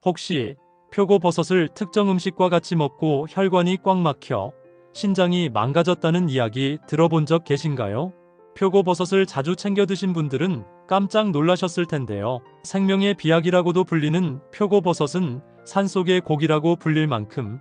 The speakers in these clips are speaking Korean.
혹시 표고버섯을 특정 음식과 같이 먹고 혈관이 꽉 막혀 신장이 망가졌다는 이야기 들어본 적 계신가요? 표고버섯을 자주 챙겨 드신 분들은 깜짝 놀라셨을 텐데요. 생명의 비약이라고도 불리는 표고버섯은 산속의 고기라고 불릴 만큼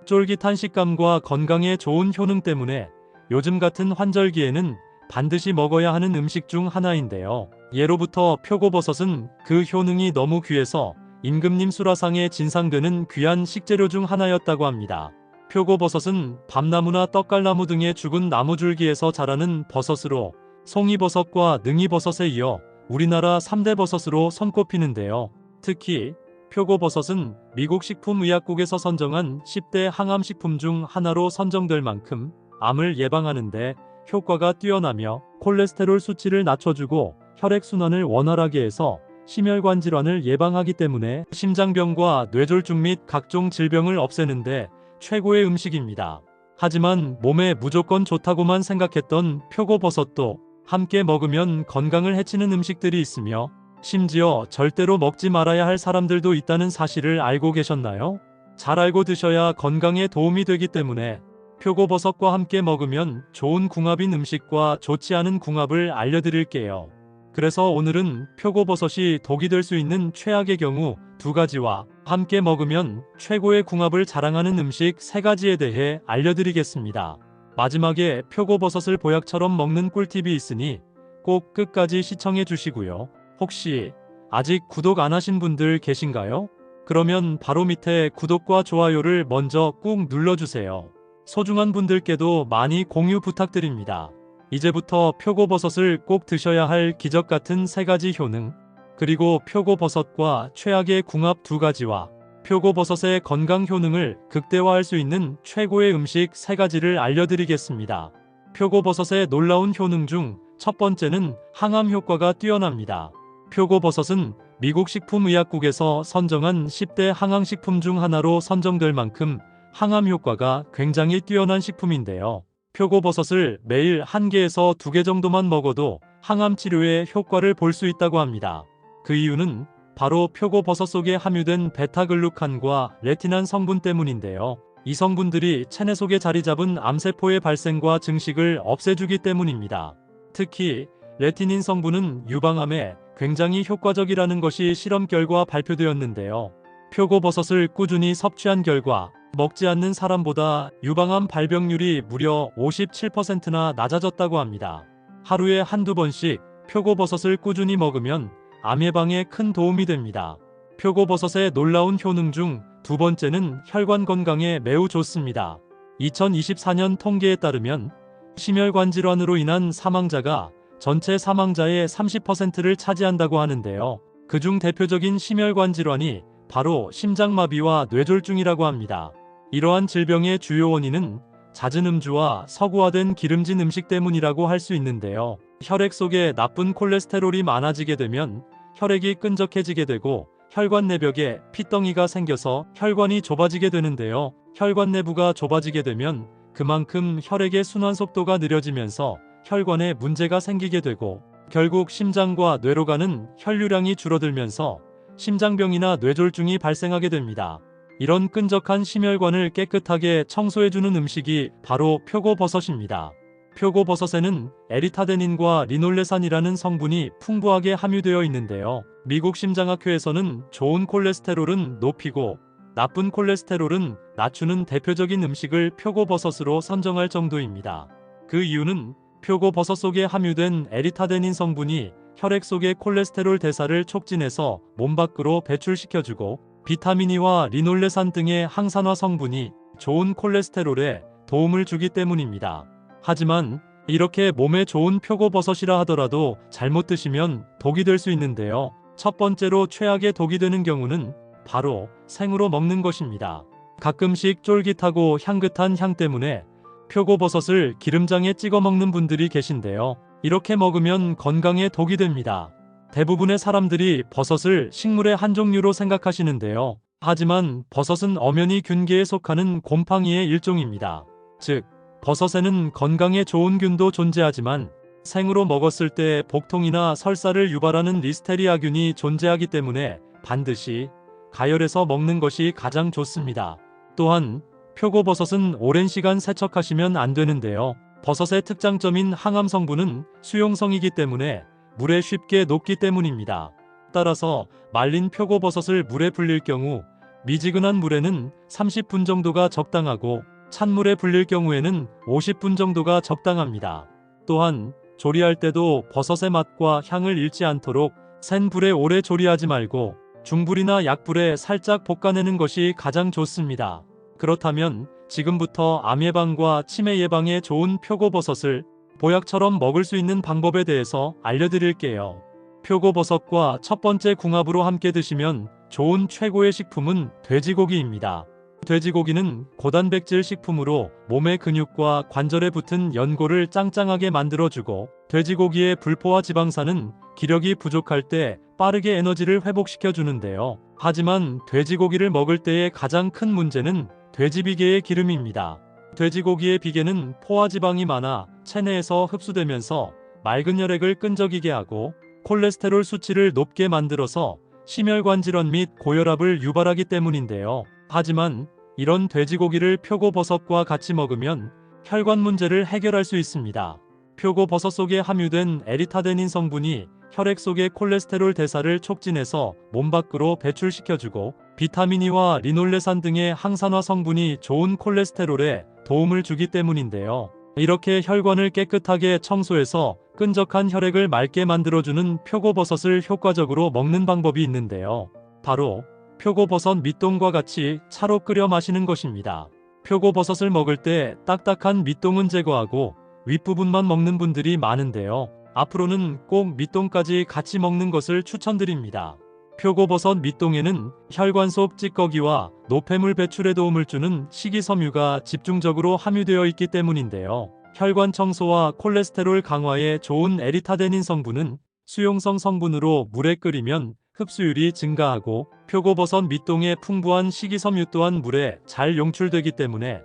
쫄깃한 식감과 건강에 좋은 효능 때문에 요즘 같은 환절기에는 반드시 먹어야 하는 음식 중 하나인데요. 예로부터 표고버섯은 그 효능이 너무 귀해서 임금님 수라상에 진상되는 귀한 식재료 중 하나였다고 합니다. 표고버섯은 밤나무나 떡갈나무 등의 죽은 나무줄기에서 자라는 버섯으로 송이버섯과 능이버섯에 이어 우리나라 3대 버섯으로 손꼽히는데요. 특히 표고버섯은 미국 식품의약국에서 선정한 10대 항암식품 중 하나로 선정될 만큼 암을 예방하는데 효과가 뛰어나며 콜레스테롤 수치를 낮춰주고 혈액순환을 원활하게 해서 심혈관 질환을 예방하기 때문에 심장병과 뇌졸중 및 각종 질병을 없애는데 최고의 음식입니다. 하지만 몸에 무조건 좋다고만 생각했던 표고버섯도 함께 먹으면 건강을 해치는 음식들이 있으며 심지어 절대로 먹지 말아야 할 사람들도 있다는 사실을 알고 계셨나요? 잘 알고 드셔야 건강에 도움이 되기 때문에 표고버섯과 함께 먹으면 좋은 궁합인 음식과 좋지 않은 궁합을 알려드릴게요. 그래서 오늘은 표고버섯이 독이 될 수 있는 최악의 경우 2가지와 함께 먹으면 최고의 궁합을 자랑하는 음식 3가지에 대해 알려드리겠습니다. 마지막에 표고버섯을 보약처럼 먹는 꿀팁이 있으니 꼭 끝까지 시청해 주시고요. 혹시 아직 구독 안 하신 분들 계신가요? 그러면 바로 밑에 구독과 좋아요를 먼저 꾹 눌러주세요. 소중한 분들께도 많이 공유 부탁드립니다. 이제부터 표고버섯을 꼭 드셔야 할 기적 같은 3가지 효능, 그리고 표고버섯과 최악의 궁합 2가지와 표고버섯의 건강 효능을 극대화할 수 있는 최고의 음식 3가지를 알려드리겠습니다. 표고버섯의 놀라운 효능 중 첫 번째는 항암 효과가 뛰어납니다. 표고버섯은 미국 식품의약국에서 선정한 10대 항암식품 중 하나로 선정될 만큼 항암 효과가 굉장히 뛰어난 식품인데요. 표고버섯을 매일 1개에서 2개 정도만 먹어도 항암 치료에 효과를 볼 수 있다고 합니다. 그 이유는 바로 표고버섯 속에 함유된 베타글루칸과 레티난 성분 때문인데요. 이 성분들이 체내 속에 자리 잡은 암세포의 발생과 증식을 없애주기 때문입니다. 특히 레티닌 성분은 유방암에 굉장히 효과적이라는 것이 실험 결과 발표되었는데요. 표고버섯을 꾸준히 섭취한 결과 먹지 않는 사람보다 유방암 발병률이 무려 57%나 낮아졌다고 합니다. 하루에 1~2번씩 표고버섯을 꾸준히 먹으면 암 예방에 큰 도움이 됩니다. 표고버섯의 놀라운 효능 중 2번째는 혈관 건강에 매우 좋습니다. 2024년 통계에 따르면 심혈관 질환으로 인한 사망자가 전체 사망자의 30%를 차지한다고 하는데요. 그중 대표적인 심혈관 질환이 바로 심장마비와 뇌졸중이라고 합니다. 이러한 질병의 주요 원인은 잦은 음주와 서구화된 기름진 음식 때문이라고 할 수 있는데요. 혈액 속에 나쁜 콜레스테롤이 많아지게 되면 혈액이 끈적해지게 되고 혈관 내벽에 핏덩이가 생겨서 혈관이 좁아지게 되는데요. 혈관 내부가 좁아지게 되면 그만큼 혈액의 순환 속도가 느려지면서 혈관에 문제가 생기게 되고 결국 심장과 뇌로 가는 혈류량이 줄어들면서 심장병이나 뇌졸중이 발생하게 됩니다. 이런 끈적한 심혈관을 깨끗하게 청소해주는 음식이 바로 표고버섯입니다. 표고버섯에는 에리타데닌과 리놀레산이라는 성분이 풍부하게 함유되어 있는데요. 미국 심장학회에서는 좋은 콜레스테롤은 높이고 나쁜 콜레스테롤은 낮추는 대표적인 음식을 표고버섯으로 선정할 정도입니다. 그 이유는 표고버섯 속에 함유된 에리타데닌 성분이 혈액 속의 콜레스테롤 대사를 촉진해서 몸 밖으로 배출시켜주고 비타민 E와 리놀레산 등의 항산화 성분이 좋은 콜레스테롤에 도움을 주기 때문입니다. 하지만 이렇게 몸에 좋은 표고버섯이라 하더라도 잘못 드시면 독이 될 수 있는데요. 첫 번째로 최악의 독이 되는 경우는 바로 생으로 먹는 것입니다. 가끔씩 쫄깃하고 향긋한 향 때문에 표고버섯을 기름장에 찍어 먹는 분들이 계신데요. 이렇게 먹으면 건강에 독이 됩니다. 대부분의 사람들이 버섯을 식물의 한 종류로 생각하시는데요. 하지만 버섯은 엄연히 균계에 속하는 곰팡이의 일종입니다. 즉, 버섯에는 건강에 좋은 균도 존재하지만 생으로 먹었을 때 복통이나 설사를 유발하는 리스테리아균이 존재하기 때문에 반드시 가열해서 먹는 것이 가장 좋습니다. 또한 표고버섯은 오랜 시간 세척하시면 안 되는데요. 버섯의 특장점인 항암 성분은 수용성이기 때문에 물에 쉽게 녹기 때문입니다. 따라서 말린 표고버섯을 물에 불릴 경우 미지근한 물에는 30분 정도가 적당하고 찬물에 불릴 경우에는 50분 정도가 적당합니다. 또한 조리할 때도 버섯의 맛과 향을 잃지 않도록 센 불에 오래 조리하지 말고 중불이나 약불에 살짝 볶아내는 것이 가장 좋습니다. 그렇다면 지금부터 암 예방과 치매 예방에 좋은 표고버섯을 보약처럼 먹을 수 있는 방법에 대해서 알려드릴게요. 표고버섯과 첫 번째 궁합으로 함께 드시면 좋은 최고의 식품은 돼지고기입니다. 돼지고기는 고단백질 식품으로 몸의 근육과 관절에 붙은 연골을 짱짱하게 만들어주고, 돼지고기의 불포화 지방산은 기력이 부족할 때 빠르게 에너지를 회복시켜주는데요. 하지만 돼지고기를 먹을 때의 가장 큰 문제는 돼지비계의 기름입니다. 돼지고기의 비계는 포화지방이 많아 체내에서 흡수되면서 맑은 혈액을 끈적이게 하고 콜레스테롤 수치를 높게 만들어서 심혈관 질환 및 고혈압을 유발하기 때문인데요. 하지만 이런 돼지고기를 표고버섯과 같이 먹으면 혈관 문제를 해결할 수 있습니다. 표고버섯 속에 함유된 에리타데닌 성분이 혈액 속의 콜레스테롤 대사를 촉진해서 몸 밖으로 배출시켜주고, 비타민 E와 리놀레산 등의 항산화 성분이 좋은 콜레스테롤에 도움을 주기 때문인데요. 이렇게 혈관을 깨끗하게 청소해서 끈적한 혈액을 맑게 만들어주는 표고버섯을 효과적으로 먹는 방법이 있는데요. 바로 표고버섯 밑동과 같이 차로 끓여 마시는 것입니다. 표고버섯을 먹을 때 딱딱한 밑동은 제거하고 윗부분만 먹는 분들이 많은데요. 앞으로는 꼭 밑동까지 같이 먹는 것을 추천드립니다. 표고버섯 밑동에는 혈관 속 찌꺼기와 노폐물 배출에 도움을 주는 식이섬유가 집중적으로 함유되어 있기 때문인데요. 혈관 청소와 콜레스테롤 강화에 좋은 에리타데닌 성분은 수용성 성분으로 물에 끓이면 흡수율이 증가하고, 표고버섯 밑동의 풍부한 식이섬유 또한 물에 잘 용출되기 때문에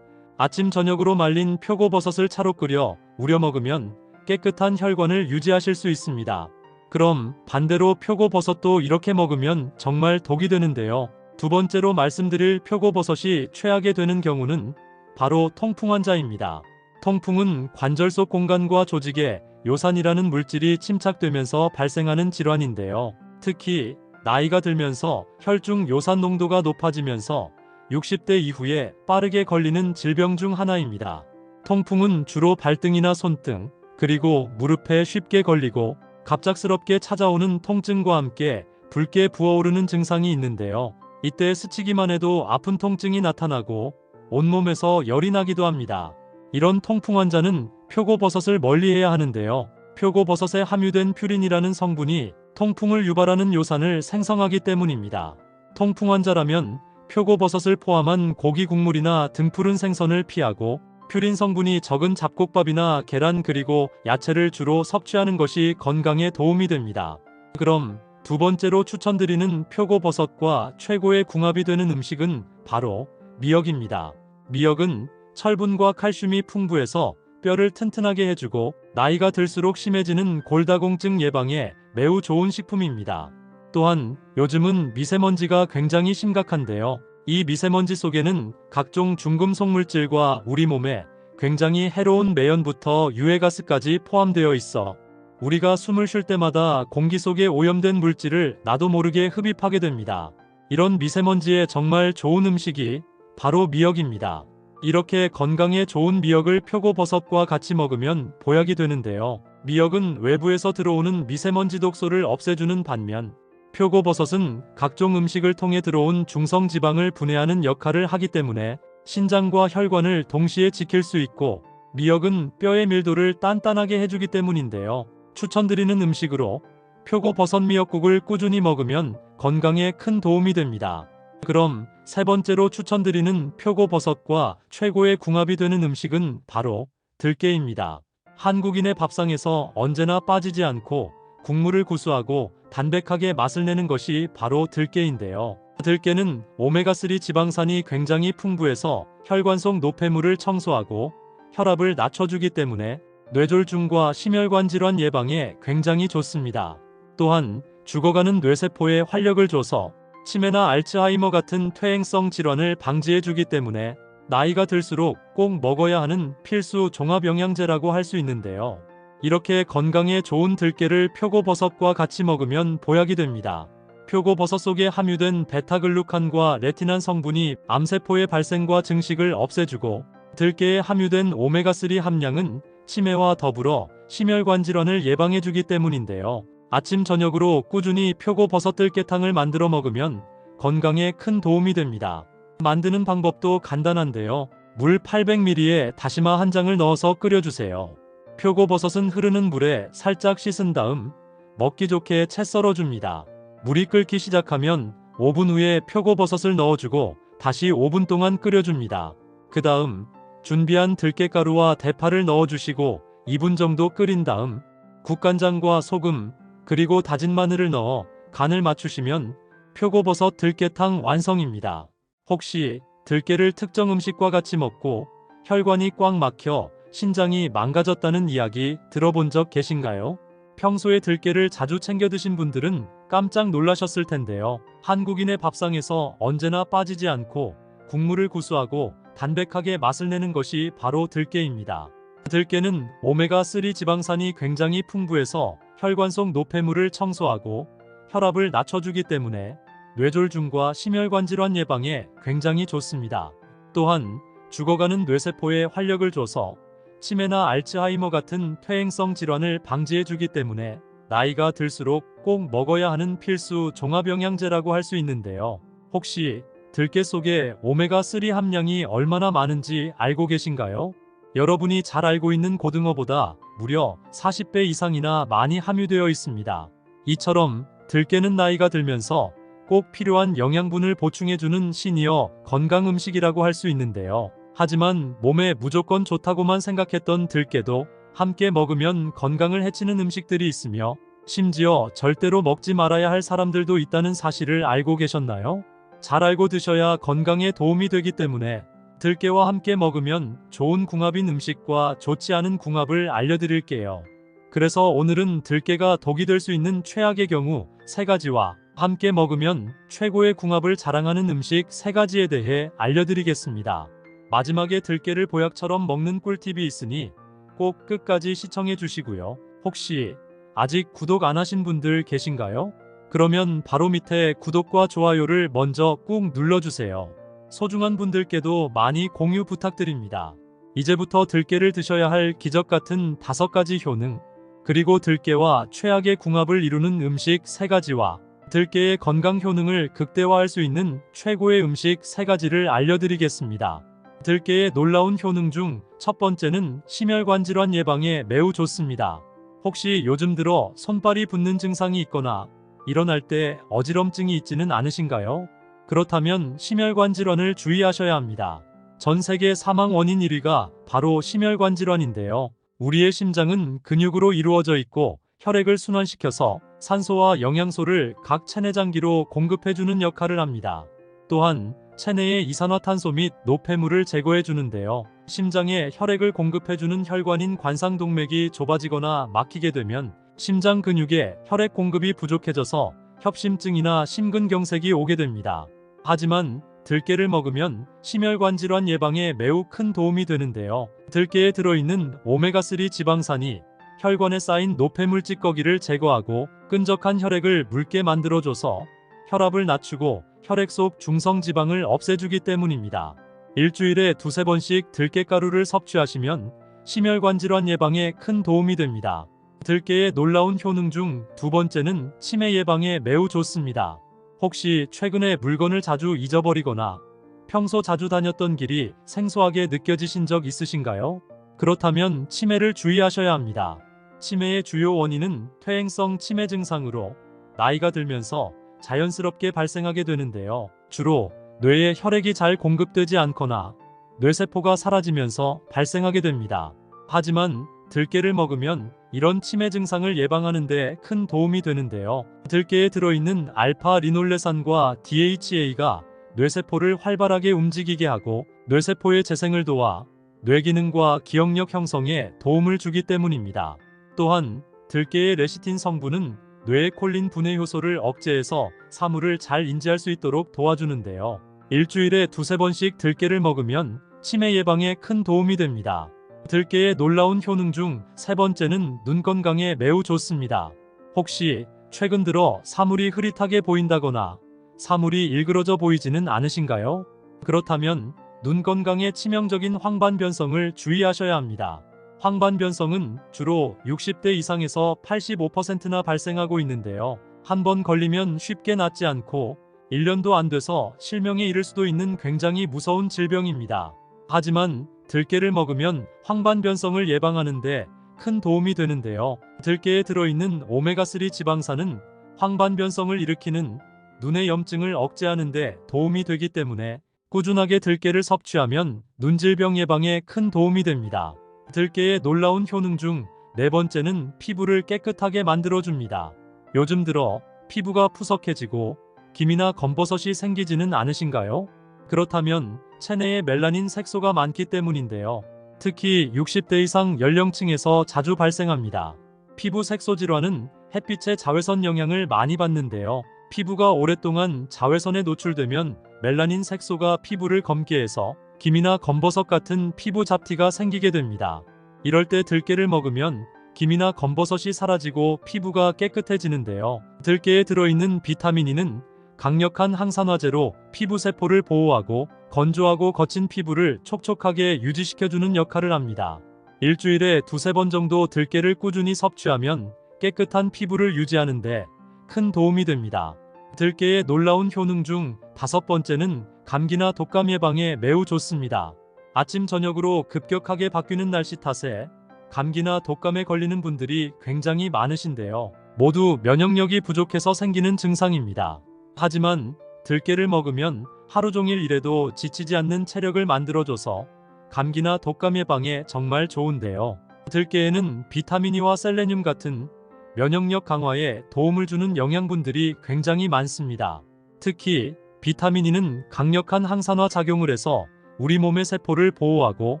아침 저녁으로 말린 표고버섯을 차로 끓여 우려 먹으면 깨끗한 혈관을 유지하실 수 있습니다. 그럼 반대로 표고버섯도 이렇게 먹으면 정말 독이 되는데요. 두 번째로 말씀드릴 표고버섯이 최악이 되는 경우는 바로 통풍 환자입니다. 통풍은 관절 속 공간과 조직에 요산이라는 물질이 침착되면서 발생하는 질환인데요. 특히 나이가 들면서 혈중 요산 농도가 높아지면서 60대 이후에 빠르게 걸리는 질병 중 하나입니다. 통풍은 주로 발등이나 손등, 그리고 무릎에 쉽게 걸리고 갑작스럽게 찾아오는 통증과 함께 붉게 부어오르는 증상이 있는데요. 이때 스치기만 해도 아픈 통증이 나타나고 온몸에서 열이 나기도 합니다. 이런 통풍 환자는 표고버섯을 멀리해야 하는데요. 표고버섯에 함유된 퓨린이라는 성분이 통풍을 유발하는 요산을 생성하기 때문입니다. 통풍 환자라면 표고버섯을 포함한 고기 국물이나 등푸른 생선을 피하고 퓨린 성분이 적은 잡곡밥이나 계란 그리고 야채를 주로 섭취하는 것이 건강에 도움이 됩니다. 그럼 두 번째로 추천드리는 표고버섯과 최고의 궁합이 되는 음식은 바로 미역입니다. 미역은 철분과 칼슘이 풍부해서 뼈를 튼튼하게 해주고 나이가 들수록 심해지는 골다공증 예방에 매우 좋은 식품입니다. 또한 요즘은 미세먼지가 굉장히 심각한데요. 이 미세먼지 속에는 각종 중금속 물질과 우리 몸에 굉장히 해로운 매연부터 유해가스까지 포함되어 있어 우리가 숨을 쉴 때마다 공기 속에 오염된 물질을 나도 모르게 흡입하게 됩니다. 이런 미세먼지에 정말 좋은 음식이 바로 미역입니다. 이렇게 건강에 좋은 미역을 표고버섯과 같이 먹으면 보약이 되는데요. 미역은 외부에서 들어오는 미세먼지 독소를 없애주는 반면 표고버섯은 각종 음식을 통해 들어온 중성지방을 분해하는 역할을 하기 때문에 신장과 혈관을 동시에 지킬 수 있고, 미역은 뼈의 밀도를 단단하게 해주기 때문인데요. 추천드리는 음식으로 표고버섯 미역국을 꾸준히 먹으면 건강에 큰 도움이 됩니다. 그럼 세 번째로 추천드리는 표고버섯과 최고의 궁합이 되는 음식은 바로 들깨입니다. 한국인의 밥상에서 언제나 빠지지 않고 국물을 구수하고 담백하게 맛을 내는 것이 바로 들깨인데요. 들깨는 오메가3 지방산이 굉장히 풍부해서 혈관 속 노폐물을 청소하고 혈압을 낮춰주기 때문에 뇌졸중과 심혈관 질환 예방에 굉장히 좋습니다. 또한 죽어가는 뇌세포에 활력을 줘서 치매나 알츠하이머 같은 퇴행성 질환을 방지해주기 때문에 나이가 들수록 꼭 먹어야 하는 필수 종합영양제라고 할 수 있는데요. 이렇게 건강에 좋은 들깨를 표고버섯과 같이 먹으면 보약이 됩니다. 표고버섯 속에 함유된 베타글루칸과 레티난 성분이 암세포의 발생과 증식을 없애주고, 들깨에 함유된 오메가3 함량은 치매와 더불어 심혈관 질환을 예방해주기 때문인데요. 아침 저녁으로 꾸준히 표고버섯 들깨탕을 만들어 먹으면 건강에 큰 도움이 됩니다. 만드는 방법도 간단한데요. 물 800ml에 다시마 한 장을 넣어서 끓여주세요. 표고버섯은 흐르는 물에 살짝 씻은 다음 먹기 좋게 채 썰어줍니다. 물이 끓기 시작하면 5분 후에 표고버섯을 넣어주고 다시 5분 동안 끓여줍니다. 그 다음 준비한 들깨가루와 대파를 넣어주시고 2분 정도 끓인 다음 국간장과 소금 그리고 다진 마늘을 넣어 간을 맞추시면 표고버섯 들깨탕 완성입니다. 혹시 들깨를 특정 음식과 같이 먹고 혈관이 꽉 막혀 신장이 망가졌다는 이야기 들어본 적 계신가요? 평소에 들깨를 자주 챙겨 드신 분들은 깜짝 놀라셨을 텐데요. 한국인의 밥상에서 언제나 빠지지 않고 국물을 구수하고 담백하게 맛을 내는 것이 바로 들깨입니다. 들깨는 오메가3 지방산이 굉장히 풍부해서 혈관 속 노폐물을 청소하고 혈압을 낮춰주기 때문에 뇌졸중과 심혈관 질환 예방에 굉장히 좋습니다. 또한 죽어가는 뇌세포에 활력을 줘서 치매나 알츠하이머 같은 퇴행성 질환을 방지해주기 때문에 나이가 들수록 꼭 먹어야 하는 필수 종합영양제라고 할 수 있는데요. 혹시 들깨 속에 오메가3 함량이 얼마나 많은지 알고 계신가요? 여러분이 잘 알고 있는 고등어보다 무려 40배 이상이나 많이 함유되어 있습니다. 이처럼 들깨는 나이가 들면서 꼭 필요한 영양분을 보충해주는 시니어 건강 음식이라고 할 수 있는데요. 하지만 몸에 무조건 좋다고만 생각했던 들깨도 함께 먹으면 건강을 해치는 음식들이 있으며 심지어 절대로 먹지 말아야 할 사람들도 있다는 사실을 알고 계셨나요? 잘 알고 드셔야 건강에 도움이 되기 때문에 들깨와 함께 먹으면 좋은 궁합인 음식과 좋지 않은 궁합을 알려드릴게요. 그래서 오늘은 들깨가 독이 될 수 있는 최악의 경우 3가지와 함께 먹으면 최고의 궁합을 자랑하는 음식 3가지에 대해 알려드리겠습니다. 마지막에 들깨를 보약처럼 먹는 꿀팁이 있으니 꼭 끝까지 시청해 주시고요. 혹시 아직 구독 안 하신 분들 계신가요? 그러면 바로 밑에 구독과 좋아요를 먼저 꾹 눌러주세요. 소중한 분들께도 많이 공유 부탁드립니다. 이제부터 들깨를 드셔야 할 기적 같은 5가지 효능, 그리고 들깨와 최악의 궁합을 이루는 음식 3가지와 들깨의 건강 효능을 극대화할 수 있는 최고의 음식 3가지를 알려드리겠습니다. 들깨의 놀라운 효능 중 첫 번째는 심혈관 질환 예방에 매우 좋습니다. 혹시 요즘 들어 손발이 붓는 증상이 있거나 일어날 때 어지럼증이 있지는 않으신가요? 그렇다면 심혈관 질환을 주의하셔야 합니다. 전 세계 사망 원인 1위가 바로 심혈관 질환인데요. 우리의 심장은 근육으로 이루어져 있고 혈액을 순환시켜서 산소와 영양소를 각 체내장기로 공급해주는 역할을 합니다. 또한 체내의 이산화탄소 및 노폐물을 제거해 주는데요. 심장에 혈액을 공급해주는 혈관인 관상동맥이 좁아지거나 막히게 되면 심장 근육에 혈액 공급이 부족해져서 협심증이나 심근경색이 오게 됩니다. 하지만 들깨를 먹으면 심혈관 질환 예방에 매우 큰 도움이 되는데요. 들깨에 들어있는 오메가3 지방산이 혈관에 쌓인 노폐물 찌꺼기를 제거하고 끈적한 혈액을 묽게 만들어줘서 혈압을 낮추고 혈액 속 중성지방을 없애주기 때문입니다. 일주일에 2~3번씩 들깨가루를 섭취하시면 심혈관 질환 예방에 큰 도움이 됩니다. 들깨의 놀라운 효능 중 2번째는 치매 예방에 매우 좋습니다. 혹시 최근에 물건을 자주 잊어버리거나 평소 자주 다녔던 길이 생소하게 느껴지신 적 있으신가요? 그렇다면 치매를 주의하셔야 합니다. 치매의 주요 원인은 퇴행성 치매 증상으로 나이가 들면서 자연스럽게 발생하게 되는데요. 주로 뇌에 혈액이 잘 공급되지 않거나 뇌세포가 사라지면서 발생하게 됩니다. 하지만 들깨를 먹으면 이런 치매 증상을 예방하는 데 큰 도움이 되는데요. 들깨에 들어있는 알파 리놀레산과 DHA가 뇌세포를 활발하게 움직이게 하고 뇌세포의 재생을 도와 뇌기능과 기억력 형성에 도움을 주기 때문입니다. 또한 들깨의 레시틴 성분은 뇌에 콜린 분해 효소를 억제해서 사물을 잘 인지할 수 있도록 도와주는데요. 일주일에 두세 번씩 들깨를 먹으면 치매 예방에 큰 도움이 됩니다. 들깨의 놀라운 효능 중 세 번째는 눈 건강에 매우 좋습니다. 혹시 최근 들어 사물이 흐릿하게 보인다거나 사물이 일그러져 보이지는 않으신가요? 그렇다면 눈 건강에 치명적인 황반변성을 주의하셔야 합니다. 황반변성은 주로 60대 이상에서 85%나 발생하고 있는데요. 한 번 걸리면 쉽게 낫지 않고 1년도 안 돼서 실명에 이를 수도 있는 굉장히 무서운 질병입니다. 하지만 들깨를 먹으면 황반변성을 예방하는데 큰 도움이 되는데요. 들깨에 들어있는 오메가3 지방산은 황반변성을 일으키는 눈의 염증을 억제하는 데 도움이 되기 때문에 꾸준하게 들깨를 섭취하면 눈질병 예방에 큰 도움이 됩니다. 들깨의 놀라운 효능 중 네 번째는 피부를 깨끗하게 만들어줍니다. 요즘 들어 피부가 푸석해지고 기미나 검버섯이 생기지는 않으신가요? 그렇다면 체내에 멜라닌 색소가 많기 때문인데요. 특히 60대 이상 연령층에서 자주 발생합니다. 피부 색소 질환은 햇빛의 자외선 영향을 많이 받는데요. 피부가 오랫동안 자외선에 노출되면 멜라닌 색소가 피부를 검게 해서 기미나 검버섯 같은 피부 잡티가 생기게 됩니다. 이럴 때 들깨를 먹으면 기미나 검버섯이 사라지고 피부가 깨끗해지는데요. 들깨에 들어있는 비타민 E는 강력한 항산화제로 피부 세포를 보호하고 건조하고 거친 피부를 촉촉하게 유지시켜주는 역할을 합니다. 일주일에 두세 번 정도 들깨를 꾸준히 섭취하면 깨끗한 피부를 유지하는데 큰 도움이 됩니다. 들깨의 놀라운 효능 중 다섯 번째는 감기나 독감 예방에 매우 좋습니다. 아침 저녁으로 급격하게 바뀌는 날씨 탓에 감기나 독감에 걸리는 분들이 굉장히 많으신데요. 모두 면역력이 부족해서 생기는 증상입니다. 하지만 들깨를 먹으면 하루 종일 일해도 지치지 않는 체력을 만들어줘서 감기나 독감 예방에 정말 좋은데요. 들깨에는 비타민 E와 셀레늄 같은 면역력 강화에 도움을 주는 영양분들이 굉장히 많습니다. 특히 비타민 E는 강력한 항산화 작용을 해서 우리 몸의 세포를 보호하고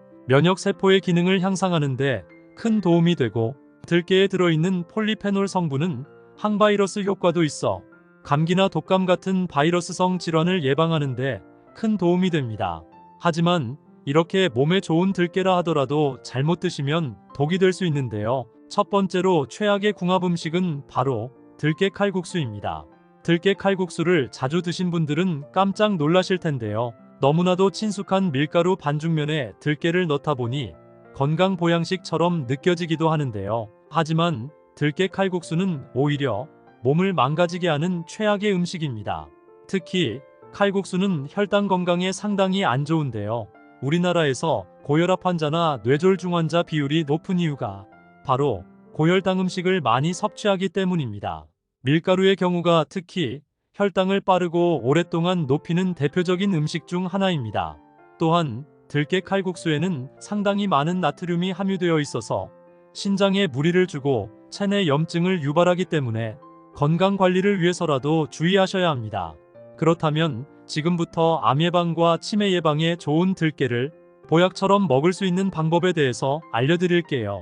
면역세포의 기능을 향상하는 데 큰 도움이 되고, 들깨에 들어있는 폴리페놀 성분은 항바이러스 효과도 있어 감기나 독감 같은 바이러스성 질환을 예방하는 데 큰 도움이 됩니다. 하지만 이렇게 몸에 좋은 들깨라 하더라도 잘못 드시면 독이 될 수 있는데요. 첫 번째로 최악의 궁합 음식은 바로 들깨 칼국수입니다. 들깨 칼국수를 자주 드신 분들은 깜짝 놀라실 텐데요. 너무나도 친숙한 밀가루 반죽면에 들깨를 넣다 보니 건강 보양식처럼 느껴지기도 하는데요. 하지만 들깨 칼국수는 오히려 몸을 망가지게 하는 최악의 음식입니다. 특히 칼국수는 혈당 건강에 상당히 안 좋은데요. 우리나라에서 고혈압 환자나 뇌졸중 환자 비율이 높은 이유가 바로 고혈당 음식을 많이 섭취하기 때문입니다. 밀가루의 경우가 특히 혈당을 빠르고 오랫동안 높이는 대표적인 음식 중 하나입니다. 또한 들깨 칼국수에는 상당히 많은 나트륨이 함유되어 있어서 신장에 무리를 주고 체내 염증을 유발하기 때문에 건강 관리를 위해서라도 주의하셔야 합니다. 그렇다면 지금부터 암 예방과 치매 예방에 좋은 들깨를 보약처럼 먹을 수 있는 방법에 대해서 알려드릴게요.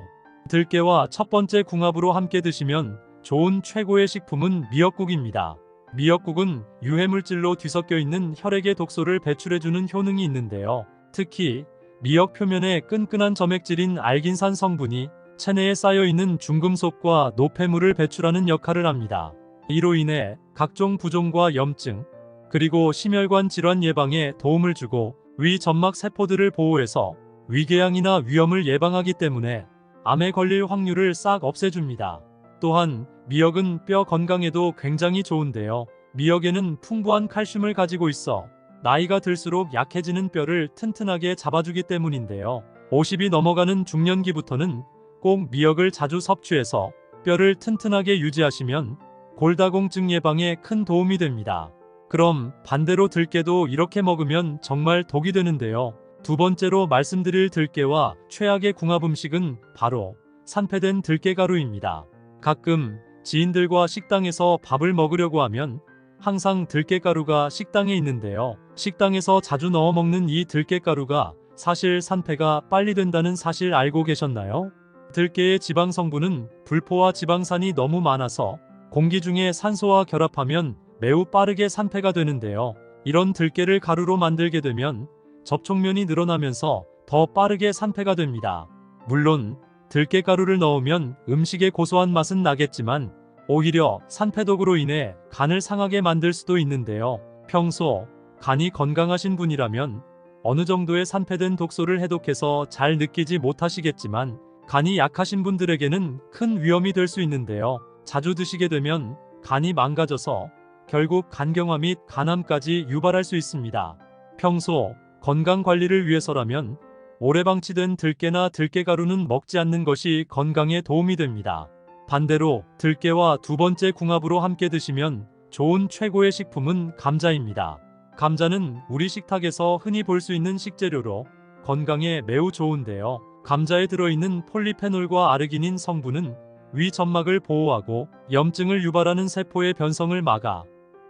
들깨와 첫 번째 궁합으로 함께 드시면 좋은 최고의 식품은 미역국입니다. 미역국은 유해물질로 뒤섞여 있는 혈액의 독소를 배출해주는 효능이 있는데요. 특히 미역 표면에 끈끈한 점액질인 알긴산 성분이 체내에 쌓여있는 중금속과 노폐물을 배출하는 역할을 합니다. 이로 인해 각종 부종과 염증, 그리고 심혈관 질환 예방에 도움을 주고 위 점막 세포들을 보호해서 위궤양이나 위염을 예방하기 때문에 암에 걸릴 확률을 싹 없애줍니다. 또한 미역은 뼈 건강에도 굉장히 좋은데요. 미역에는 풍부한 칼슘을 가지고 있어 나이가 들수록 약해지는 뼈를 튼튼하게 잡아주기 때문인데요. 50이 넘어가는 중년기부터는 꼭 미역을 자주 섭취해서 뼈를 튼튼하게 유지하시면 골다공증 예방에 큰 도움이 됩니다. 그럼 반대로 들깨도 이렇게 먹으면 정말 독이 되는데요. 두 번째로 말씀드릴 들깨와 최악의 궁합 음식은 바로 산패된 들깨가루입니다. 가끔 지인들과 식당에서 밥을 먹으려고 하면 항상 들깨가루가 식당에 있는데요. 식당에서 자주 넣어 먹는 이 들깨가루가 사실 산패가 빨리 된다는 사실 알고 계셨나요? 들깨의 지방 성분은 불포화 지방산이 너무 많아서 공기 중에 산소와 결합하면 매우 빠르게 산패가 되는데요. 이런 들깨를 가루로 만들게 되면 접촉면이 늘어나면서 더 빠르게 산패가 됩니다. 물론 들깨가루를 넣으면 음식의 고소한 맛은 나겠지만 오히려 산패독으로 인해 간을 상하게 만들 수도 있는데요. 평소 간이 건강하신 분이라면 어느 정도의 산패된 독소를 해독해서 잘 느끼지 못하시겠지만 간이 약하신 분들에게는 큰 위험이 될 수 있는데요. 자주 드시게 되면 간이 망가져서 결국 간경화 및 간암까지 유발할 수 있습니다. 평소 건강 관리를 위해서라면 오래 방치된 들깨나 들깨가루는 먹지 않는 것이 건강에 도움이 됩니다. 반대로 들깨와 두 번째 궁합으로 함께 드시면 좋은 최고의 식품은 감자입니다. 감자는 우리 식탁에서 흔히 볼 수 있는 식재료로 건강에 매우 좋은데요. 감자에 들어있는 폴리페놀과 아르기닌 성분은 위 점막을 보호하고 염증을 유발하는 세포의 변성을 막아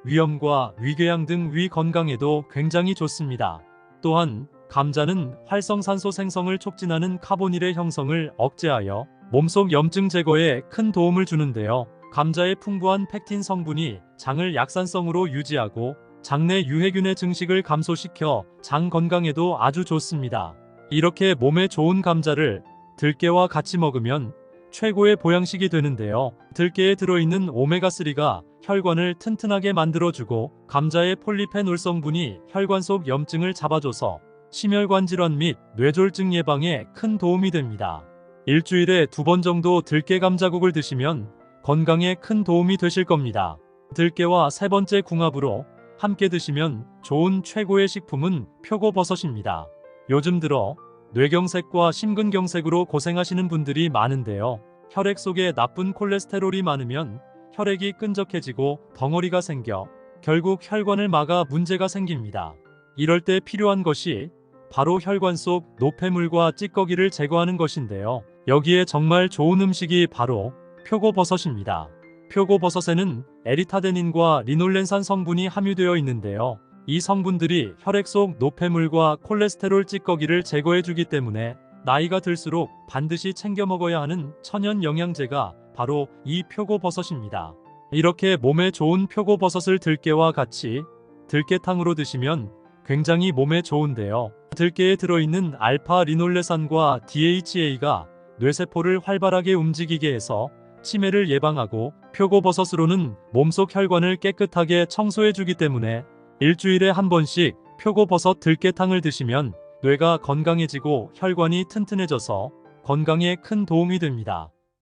위염과 위궤양 등 위 건강에도 굉장히 좋습니다. 또한 감자는 활성산소 생성을 촉진하는 카보닐의 형성을 억제하여 몸속 염증 제거에 큰 도움을 주는데요. 감자의 풍부한 펙틴 성분이 장을 약산성으로 유지하고 장내 유해균의 증식을 감소시켜 장 건강에도 아주 좋습니다. 이렇게 몸에 좋은 감자를 들깨와 같이 먹으면 최고의 보양식이 되는데요. 들깨에 들어있는 오메가3가 혈관을 튼튼하게 만들어주고 감자의 폴리페놀 성분이 혈관 속 염증을 잡아줘서 심혈관 질환 및 뇌졸중 예방에 큰 도움이 됩니다. 일주일에 2번 정도 들깨 감자국을 드시면 건강에 큰 도움이 되실 겁니다. 들깨와 세 번째 궁합으로 함께 드시면 좋은 최고의 식품은 표고버섯입니다. 요즘 들어 뇌경색과 심근경색으로 고생하시는 분들이 많은데요. 혈액 속에 나쁜 콜레스테롤이 많으면 혈액이 끈적해지고 덩어리가 생겨 결국 혈관을 막아 문제가 생깁니다. 이럴 때 필요한 것이 바로 혈관 속 노폐물과 찌꺼기를 제거하는 것인데요. 여기에 정말 좋은 음식이 바로 표고버섯입니다. 표고버섯에는 에리타데닌과 리놀렌산 성분이 함유되어 있는데요. 이 성분들이 혈액 속 노폐물과 콜레스테롤 찌꺼기를 제거해주기 때문에 나이가 들수록 반드시 챙겨 먹어야 하는 천연 영양제가 바로 이 표고버섯입니다. 이렇게 몸에 좋은 표고버섯을 들깨와 같이 들깨탕으로 드시면 굉장히 몸에 좋은데요. 들깨에 들어있는 알파 리놀레산과 DHA가 뇌세포를 활발하게 움직이게 해서 치매를 예방하고 표고버섯으로는 몸속 혈관을 깨끗하게 청소해주기 때문에 일주일에 한 번씩 표고버섯 들깨탕을 드시면 뇌가 건강해지고 혈관이 튼튼해져서 건강에 큰 도움이 됩니다.